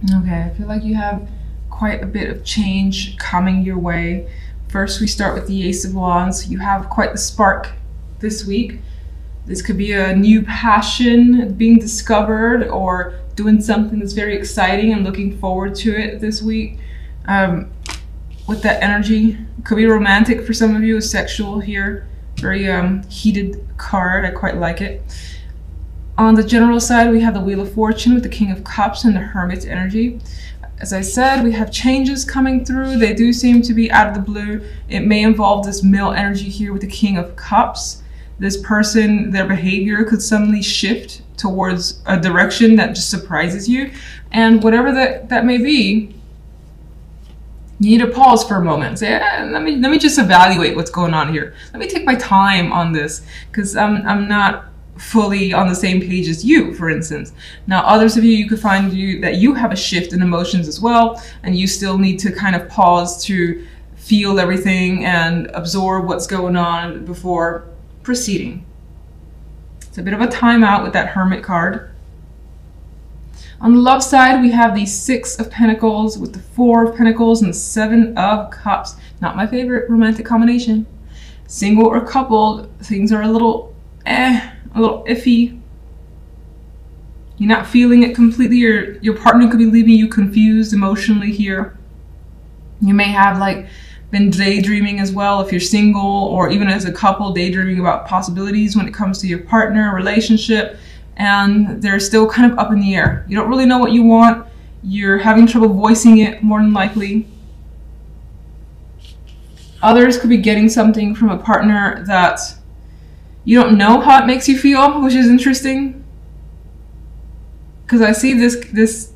Okay, I feel like you have quite a bit of change coming your way. First, we start with the Ace of Wands. You have quite the spark this week. This could be a new passion being discovered or doing something that's very exciting and looking forward to it this week. With that energy, it could be romantic for some of you, sexual here. Very heated card, I quite like it. On the general side, we have the Wheel of Fortune with the King of Cups and the Hermit energy. As I said, we have changes coming through. They do seem to be out of the blue. It may involve this male energy here with the King of Cups. This person, their behavior could suddenly shift towards a direction that just surprises you. And whatever that may be, you need to pause for a moment and say, let me just evaluate what's going on here. Let me take my time on this, because I'm not fully on the same page as you, for instance. Now, others of you could find that you have a shift in emotions as well, and you still need to kind of pause to feel everything and absorb what's going on before proceeding. It's a bit of a timeout with that Hermit card. On the love side, we have the Six of Pentacles with the Four of Pentacles and the Seven of Cups. Not my favorite romantic combination. Single or coupled, things are a little iffy. You're not feeling it completely. Your partner could be leaving you confused emotionally here. You may have been daydreaming as well if you're single, or even as a couple, daydreaming about possibilities when it comes to your partner, relationship, and they're still kind of up in the air. You don't really know what you want. You're having trouble voicing it, more than likely. Others could be getting something from a partner that you don't know how it makes you feel, which is interesting. Because I see this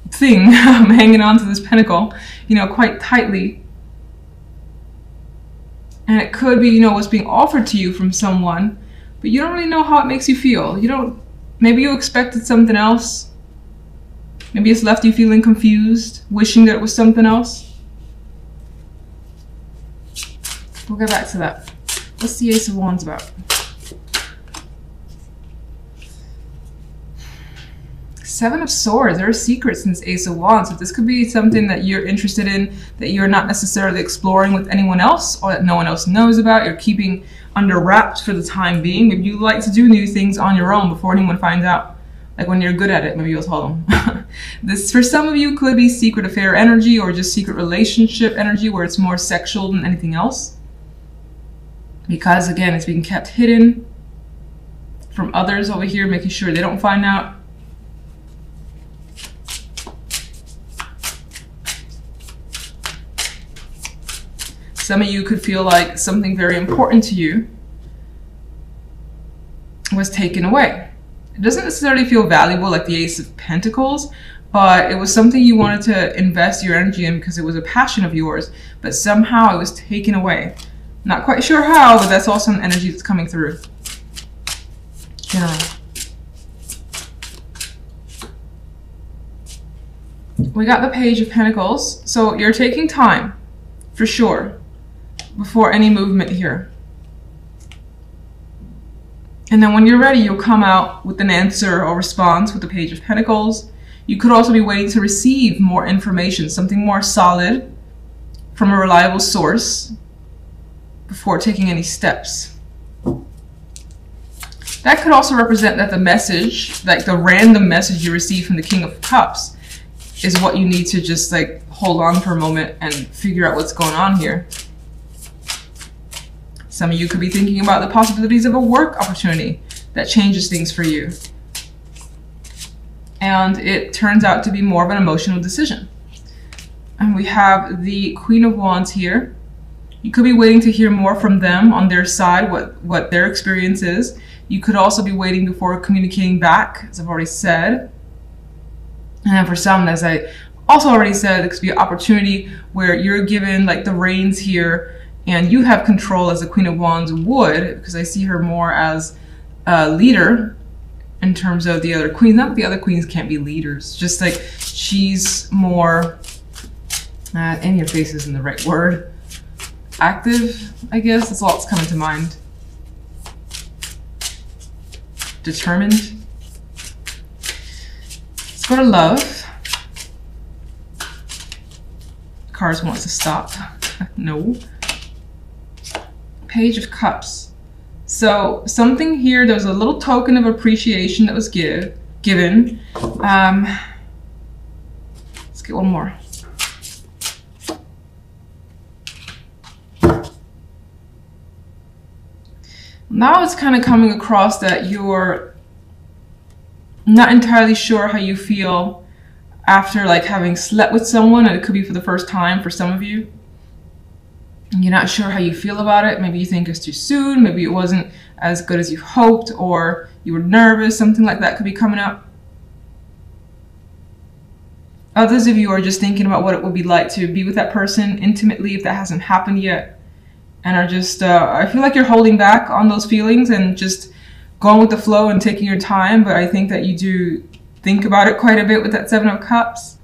thing hanging on to this pentacle, quite tightly. And it could be, what's being offered to you from someone, but you don't really know how it makes you feel. Maybe you expected something else. Maybe it's left you feeling confused, wishing that it was something else. We'll get back to that. What's the Ace of Wands about? Seven of Swords. There are secrets in this Ace of Wands. So this could be something that you're interested in, that you're not necessarily exploring with anyone else, or that no one else knows about. You're keeping under wraps for the time being. Maybe you like to do new things on your own before anyone finds out. Like when you're good at it, maybe you'll tell them. This, for some of you, could be secret affair energy or just secret relationship energy where it's more sexual than anything else. Because again, it's being kept hidden from others over here, making sure they don't find out. Some of you could feel like something very important to you was taken away. It doesn't necessarily feel valuable like the Ace of Pentacles, but it was something you wanted to invest your energy in because it was a passion of yours, but somehow it was taken away. Not quite sure how, but that's also an energy that's coming through. Generally. We got the Page of Pentacles, so you're taking time, for sure, before any movement here. And then when you're ready, you'll come out with an answer or response with the Page of Pentacles. You could also be waiting to receive more information, something more solid from a reliable source before taking any steps. That could also represent that the message, like the random message you receive from the King of Cups, is what you need to just hold on for a moment and figure out what's going on here. Some of you could be thinking about the possibilities of a work opportunity that changes things for you. And it turns out to be more of an emotional decision. And we have the Queen of Wands here. You could be waiting to hear more from them on their side, what their experience is. You could also be waiting before communicating back, as I've already said. And then for some, as I also already said, it could be an opportunity where you're given the reins here and you have control as the Queen of Wands would, because I see her more as a leader in terms of the other queens. Not that the other queens can't be leaders, just she's more, in your face isn't the right word, active, I guess. That's all that's coming to mind. Determined. Let's go to love. cards wants to stop. No. Page of Cups. So something here, there's a little token of appreciation that was given. Let's get one more. Now it's kind of coming across that you're not entirely sure how you feel after like having slept with someone, and it could be for the first time for some of you. You're not sure how you feel about it. Maybe you think it's too soon, maybe it wasn't as good as you hoped, or you were nervous, something like that could be coming up. Others of you are just thinking about what it would be like to be with that person intimately if that hasn't happened yet, and are just, I feel like you're holding back on those feelings and just going with the flow and taking your time, but I think that you do think about it quite a bit with that Seven of Cups.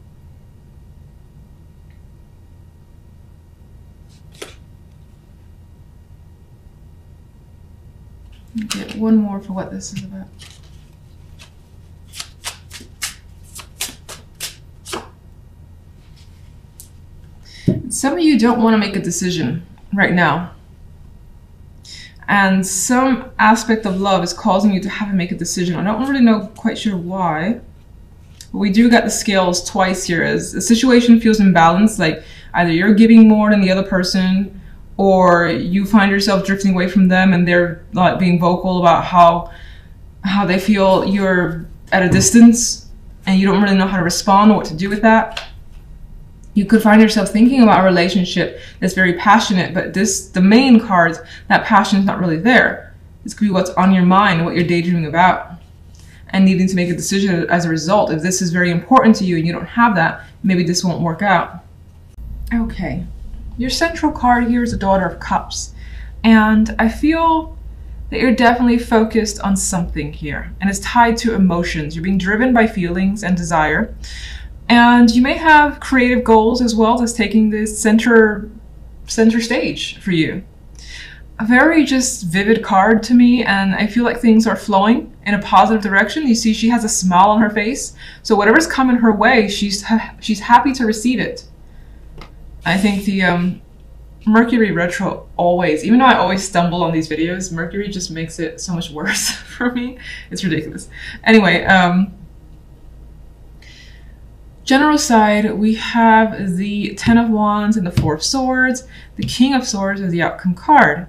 Get one more for what this is about. Some of you don't want to make a decision right now. And some aspect of love is causing you to have to make a decision. I don't really know quite sure why. But we do get the scales twice here as the situation feels imbalanced, like either you're giving more than the other person, or you find yourself drifting away from them and they're not being vocal about how they feel you're at a distance and you don't really know how to respond or what to do with that. You could find yourself thinking about a relationship that's very passionate, but the main cards, that passion is not really there. This could be what's on your mind, what you're daydreaming about, and needing to make a decision as a result. If this is very important to you and you don't have that, maybe this won't work out. Okay, your central card here is the Daughter of Cups, and I feel that you're definitely focused on something here, and it's tied to emotions. You're being driven by feelings and desire. And you may have creative goals as well that's taking this center stage for you. A very just vivid card to me, and I feel like things are flowing in a positive direction. You see she has a smile on her face, so whatever's coming her way, she's happy to receive it. I think the Mercury retro always, even though I always stumble on these videos, Mercury just makes it so much worse for me. It's ridiculous. Anyway, general side, we have the Ten of Wands and the Four of Swords. The King of Swords is the outcome card.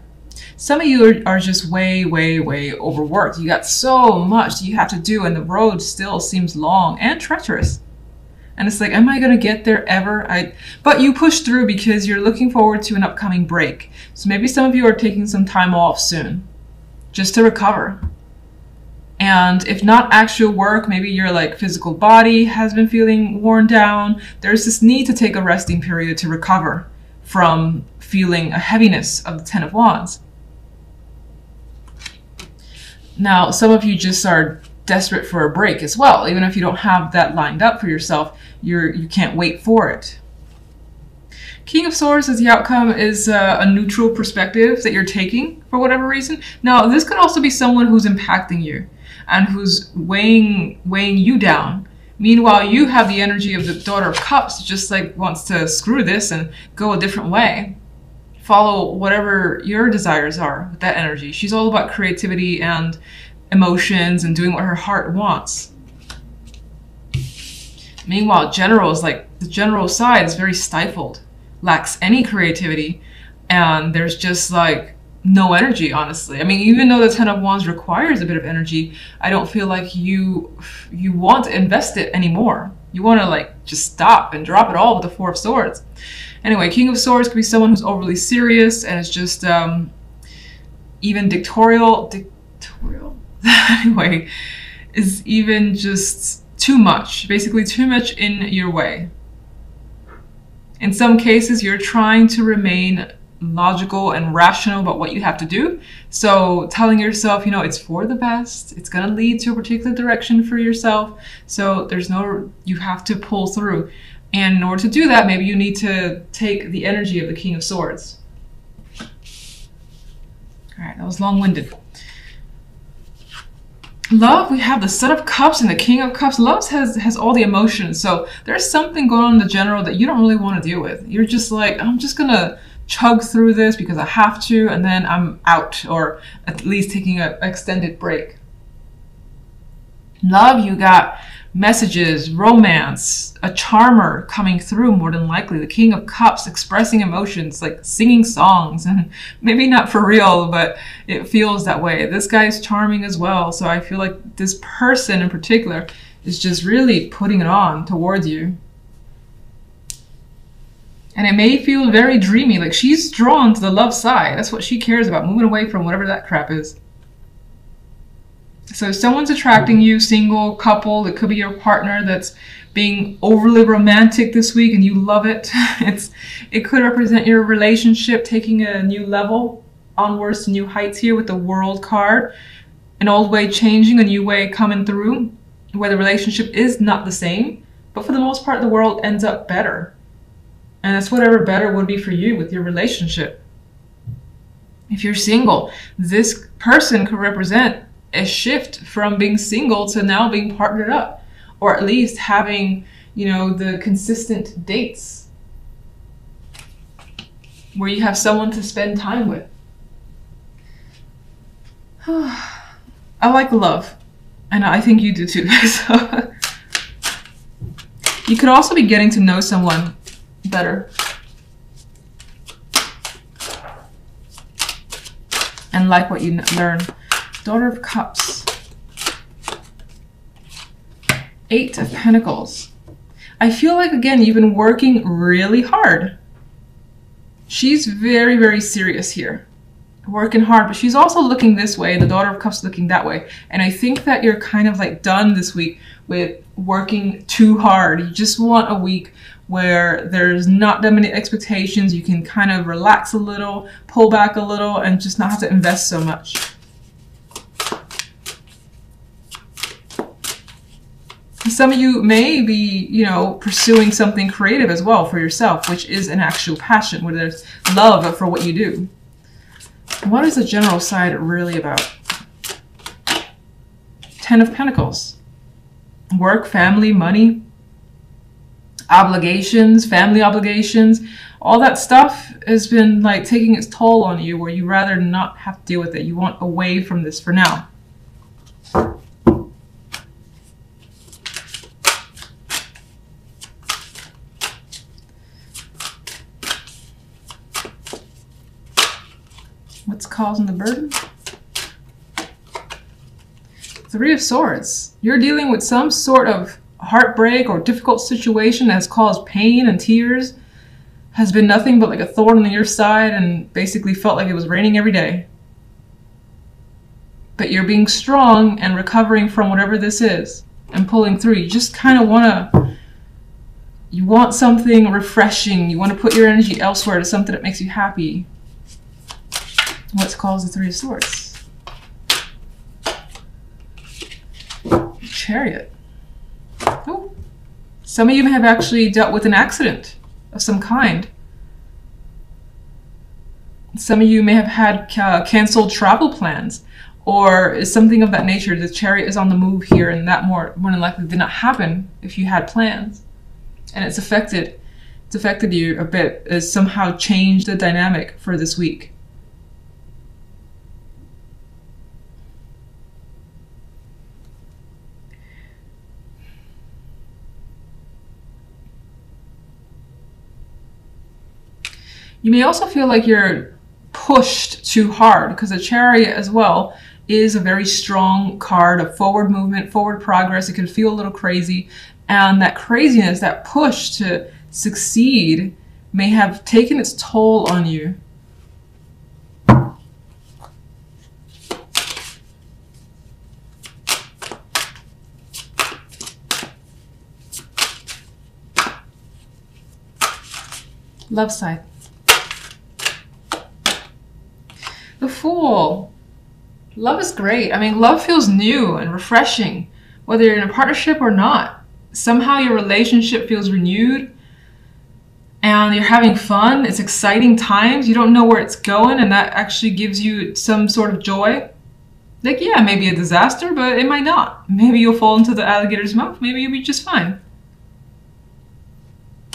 Some of you are just way overworked. You got so much you have to do, and the road still seems long and treacherous. And it's like, am I gonna get there ever? But you push through because you're looking forward to an upcoming break. So maybe some of you are taking some time off soon, just to recover. And if not actual work, maybe your like physical body has been feeling worn down. There's this need to take a resting period to recover from feeling a heaviness of the Ten of Wands. Now, some of you just are desperate for a break as well. Even if you don't have that lined up for yourself, you can't wait for it. King of Swords as the outcome is a neutral perspective that you're taking for whatever reason. Now, this could also be someone who's impacting you and who's weighing you down. Meanwhile, you have the energy of the Daughter of Cups, just like wants to screw this and go a different way. Follow whatever your desires are with that energy. She's all about creativity and emotions and doing what her heart wants. Meanwhile, General is like, the general side is very stifled, lacks any creativity, and there's just like no energy, honestly. I mean, even though the Ten of Wands requires a bit of energy, I don't feel like you want to invest it anymore. You want to like just stop and drop it all with the Four of Swords. Anyway, King of Swords could be someone who's overly serious and is just even dictatorial. Anyway, is even just too much, basically too much in your way. In some cases, you're trying to remain logical and rational about what you have to do. So telling yourself, you know, it's for the best, it's going to lead to a particular direction for yourself. So there's no, you have to pull through. And in order to do that, maybe you need to take the energy of the King of Swords. All right, that was long-winded. Love, we have the Set of Cups and the King of Cups. Love has all the emotions. So there's something going on in the general that you don't really want to deal with. You're just like, I'm just gonna chug through this because I have to, and then I'm out, or at least taking an extended break. Love, you got messages, romance, a charmer coming through more than likely. The King of Cups expressing emotions, like singing songs, and maybe not for real, but it feels that way. This guy's charming as well. So I feel like this person in particular is just really putting it on towards you. And it may feel very dreamy, like she's drawn to the love side. That's what she cares about, moving away from whatever that crap is. So someone's attracting you, single, couple, it could be your partner that's being overly romantic this week and you love it. It could represent your relationship taking a new level, onwards to new heights here with the World card. An old way changing, a new way coming through, where the relationship is not the same, but for the most part the world ends up better. And that's whatever better would be for you with your relationship. If you're single, this person could represent a shift from being single to now being partnered up, or at least having, you know, the consistent dates where you have someone to spend time with. I like love, and I think you do too. So you could also be getting to know someone better and like what you learn. Daughter of Cups. Eight of Pentacles. I feel like, again, you've been working really hard. She's very, very serious here. Working hard, but she's also looking this way. The Daughter of Cups looking that way. And I think that you're kind of like done this week with working too hard. You just want a week where there's not that many expectations. You can kind of relax a little, pull back a little, and just not have to invest so much. Some of you may be, you know, pursuing something creative as well for yourself, which is an actual passion, where there's love for what you do. What is the general side really about? Ten of Pentacles. Work, family, money, obligations, family obligations. All that stuff has been like taking its toll on you, where you rather not have to deal with it. You want away from this for now. What's causing the burden? Three of Swords. You're dealing with some sort of heartbreak or difficult situation that has caused pain and tears. Has been nothing but like a thorn on your side and basically felt like it was raining every day. But you're being strong and recovering from whatever this is and pulling through. You just kind of you want something refreshing. You want to put your energy elsewhere to something that makes you happy. What's caused the Three of Swords? Chariot. Oh. Some of you may have actually dealt with an accident of some kind. Some of you may have had canceled travel plans, or something of that nature. The Chariot is on the move here, and that more than likely did not happen if you had plans. And it's affected you a bit. It's somehow changed the dynamic for this week. You may also feel like you're pushed too hard, because the Chariot as well is a very strong card of forward movement, forward progress. It can feel a little crazy, and that craziness, that push to succeed, may have taken its toll on you. Love side. The Fool. Love is great. I mean, love feels new and refreshing, whether you're in a partnership or not. Somehow your relationship feels renewed and you're having fun. It's exciting times. You don't know where it's going, and that actually gives you some sort of joy. Like, yeah, maybe a disaster, but it might not. Maybe you'll fall into the alligator's mouth. Maybe you'll be just fine.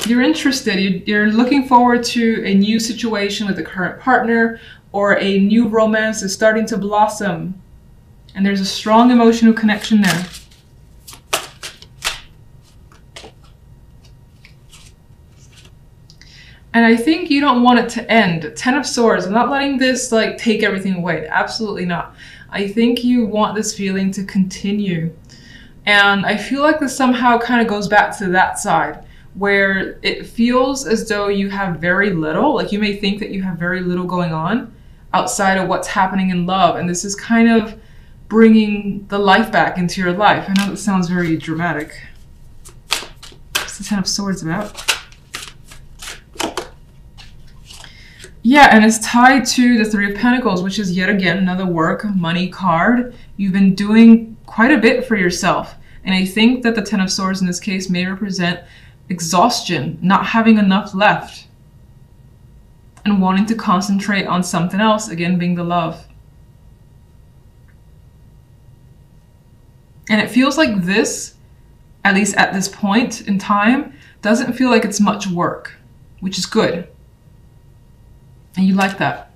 You're interested. You're looking forward to a new situation with a current partner, or a new romance is starting to blossom. And there's a strong emotional connection there. And I think you don't want it to end. Ten of Swords, I'm not letting this like take everything away. Absolutely not. I think you want this feeling to continue. And I feel like this somehow kind of goes back to that side where it feels as though you have very little, like you may think that you have very little going on outside of what's happening in love. And this is kind of bringing the life back into your life. I know that sounds very dramatic. What's the Ten of Swords about? Yeah, and it's tied to the Three of Pentacles, which is yet again another work, money card. You've been doing quite a bit for yourself. And I think that the Ten of Swords in this case may represent exhaustion, not having enough left, and wanting to concentrate on something else, again being the love. And it feels like this, at least at this point in time, doesn't feel like it's much work, which is good. And you like that.